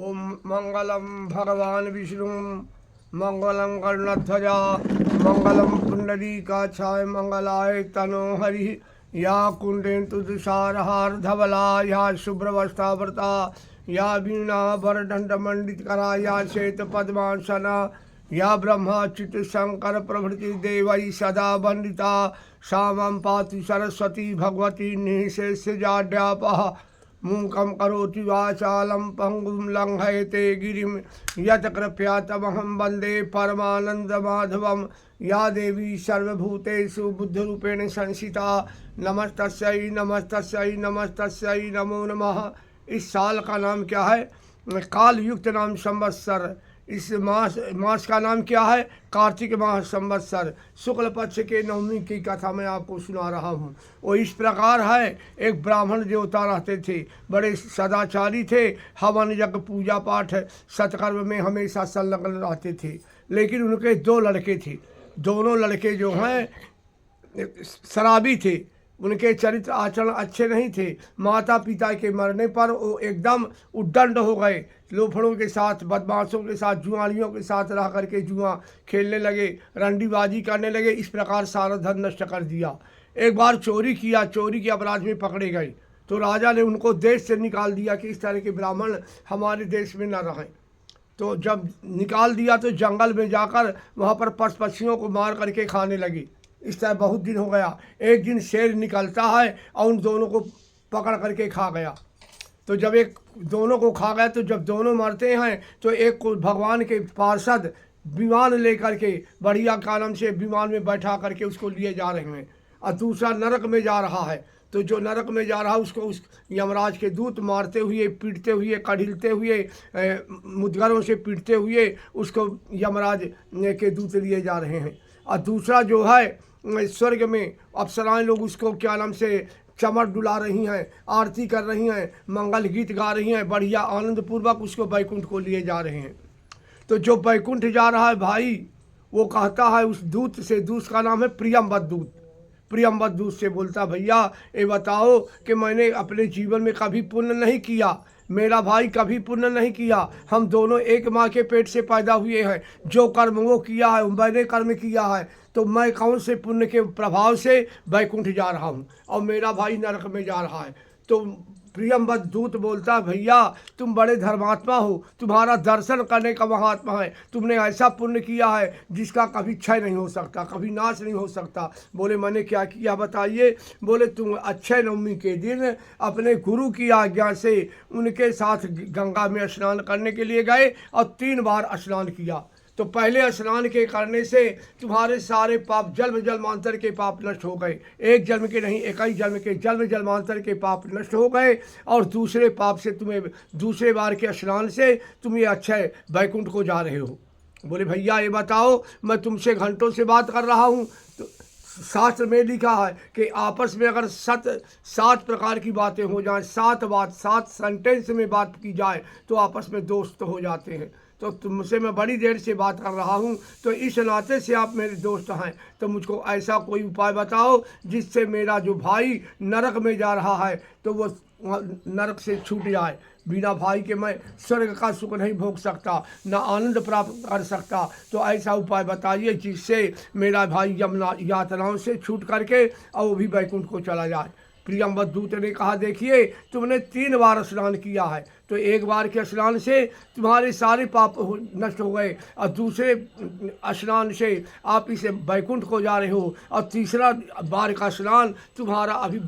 ओम मंगलम भगवान विष्णु मंगलम गरुड़ध्वजा मंगलम पुंडरीकाक्षाय मंगलाय तनो हरि या कुंडेन्तु तुषारहार धवला या शुभ्रवस्त्रावृता या वीणा वरदंडमंडितकरा या श्वेत पद्मासना या ब्रह्मा चित शंकर प्रभृति देवै सदा वंदिता सामं पातु सरस्वती भगवती निःशेषजाड्यापः मूकं करोति वाचालं पंगुं लंघयते गिरिं यत्कृपया तमहं वन्दे परमानन्दमाधवं या देवी सर्वभूतेषु बुद्धरूपेण संस्थिता नमस्तस्यै नमस्तस्यै नमस्तस्यै नमो नमः। इस साल का नाम क्या है? काल युक्त नाम संवत्सर। इस मास का नाम क्या है? कार्तिक माह संवत्सर। शुक्ल पक्ष के नवमी की कथा मैं आपको सुना रहा हूँ। वो इस प्रकार है, एक ब्राह्मण देवता रहते थे, बड़े सदाचारी थे, हवन यज्ञ पूजा पाठ सत्कर्म में हमेशा संलग्न रहते थे। लेकिन उनके दो लड़के थे। दोनों लड़के जो हैं शराबी थे, उनके चरित्र आचरण अच्छे नहीं थे। माता पिता के मरने पर वो एकदम उद्दंड हो गए। लोफड़ों के साथ, बदमाशों के साथ, जुआड़ियों के साथ रह करके जुआ खेलने लगे, रंडीबाजी करने लगे। इस प्रकार सारा धन नष्ट कर दिया। एक बार चोरी किया, चोरी के अपराध में पकड़े गए तो राजा ने उनको देश से निकाल दिया कि इस तरह के ब्राह्मण हमारे देश में न रहें। तो जब निकाल दिया तो जंगल में जाकर वहाँ पर पशु पक्षियों को मार करके खाने लगे। इस तरह बहुत दिन हो गया। एक दिन शेर निकलता है और उन दोनों को पकड़ करके खा गया। तो जब एक दोनों को खा गया तो जब दोनों मरते हैं तो एक को भगवान के पार्षद विमान लेकर के बढ़िया कालम से विमान में बैठा करके उसको लिए जा रहे हैं और दूसरा नरक में जा रहा है। तो जो नरक में जा रहा है उसको उस यमराज के दूत मारते हुए, पीटते हुए, कढ़िलते हुए, मुद्गरों से पीटते हुए उसको यमराज के दूत लिए जा रहे हैं। और दूसरा जो है स्वर्ग में अप्सराएं लोग उसको क्या नाम से चमर डुला रही हैं, आरती कर रही हैं, मंगल गीत गा रही हैं, बढ़िया आनंद पूर्वक उसको बैकुंठ को लिए जा रहे हैं। तो जो बैकुंठ जा रहा है भाई, वो कहता है उस दूत से, दूत का नाम है प्रियंवद दूत। प्रियंवद दूत से बोलता, भैया ये बताओ कि मैंने अपने जीवन में कभी पुण्य नहीं किया, मेरा भाई कभी पुण्य नहीं किया, हम दोनों एक माँ के पेट से पैदा हुए हैं, जो कर्म वो किया है मैंने कर्म किया है, तो मैं कौन से पुण्य के प्रभाव से बैकुंठ जा रहा हूँ और मेरा भाई नरक में जा रहा है। तो प्रियंवद दूत बोलता, भैया तुम बड़े धर्मात्मा हो, तुम्हारा दर्शन करने का महात्मा है, तुमने ऐसा पुण्य किया है जिसका कभी क्षय नहीं हो सकता, कभी नाश नहीं हो सकता। बोले मैंने क्या किया बताइए? बोले तुम अक्षय नवमी के दिन अपने गुरु की आज्ञा से उनके साथ गंगा में स्नान करने के लिए गए और 3 बार स्नान किया। तो पहले स्नान के करने से तुम्हारे सारे पाप जन्म जन्मांतर के पाप नष्ट हो गए। एक जन्म के नहीं, 21 जन्म के जन्म जन्मांतर के पाप नष्ट हो गए। और दूसरे पाप से तुम्हें, दूसरे बार के स्नान से तुम ये अक्षय बैकुंठ को जा रहे हो। बोले भैया ये बताओ, मैं तुमसे घंटों से बात कर रहा हूँ, तो शास्त्र में लिखा है कि आपस में अगर 7 प्रकार की बातें हो जाएं, 7 सेंटेंस में बात की जाए तो आपस में दोस्त हो जाते हैं। तो तुमसे मैं बड़ी देर से बात कर रहा हूँ, तो इस नाते से आप मेरे दोस्त हैं, तो मुझको ऐसा कोई उपाय बताओ जिससे मेरा जो भाई नरक में जा रहा है तो वो नरक से छूट जाए। बिना भाई के मैं स्वर्ग का सुख नहीं भोग सकता, न आनंद प्राप्त कर सकता। तो ऐसा उपाय बताइए जिससे मेरा भाई यमना यातनाओं से छूट करके और वो भी बैकुंठ को चला जाए। प्रियंवद दूत ने कहा, देखिए तुमने 3 बार स्नान किया है, तो एक बार के स्नान से तुम्हारे सारे पाप नष्ट हो गए और दूसरे स्नान से आप इसे बैकुंठ को जा रहे हो और तीसरा बार का स्नान तुम्हारा अभी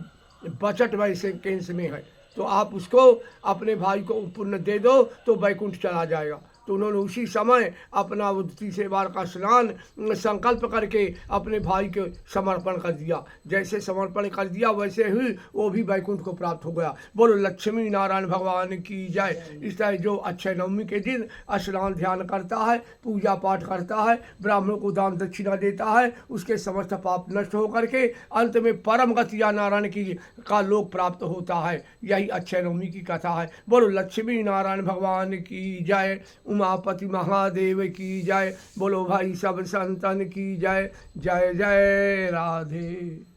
बचट वैसे केंस में है, तो आप उसको अपने भाई को पुण्य दे दो तो बैकुंठ चला जाएगा। तो उन्होंने उसी समय अपना वो तीसरे बार का स्नान संकल्प करके अपने भाई को समर्पण कर दिया। जैसे समर्पण कर दिया वैसे ही वो भी बैकुंठ को प्राप्त हो गया। बोलो लक्ष्मी नारायण भगवान की जय। इस तरह जो अक्षय नवमी के दिन स्नान ध्यान करता है, पूजा पाठ करता है, ब्राह्मणों को दान दक्षिणा देता है, उसके समस्त पाप नष्ट होकर के अंत में परम गति या नारायण की का लोक प्राप्त होता है। यही अक्षय नवमी की कथा है। बोलो लक्ष्मी नारायण भगवान की जय, उमापति महादेव की जय। बोलो भाई सब संतन की जय। जय जय राधे।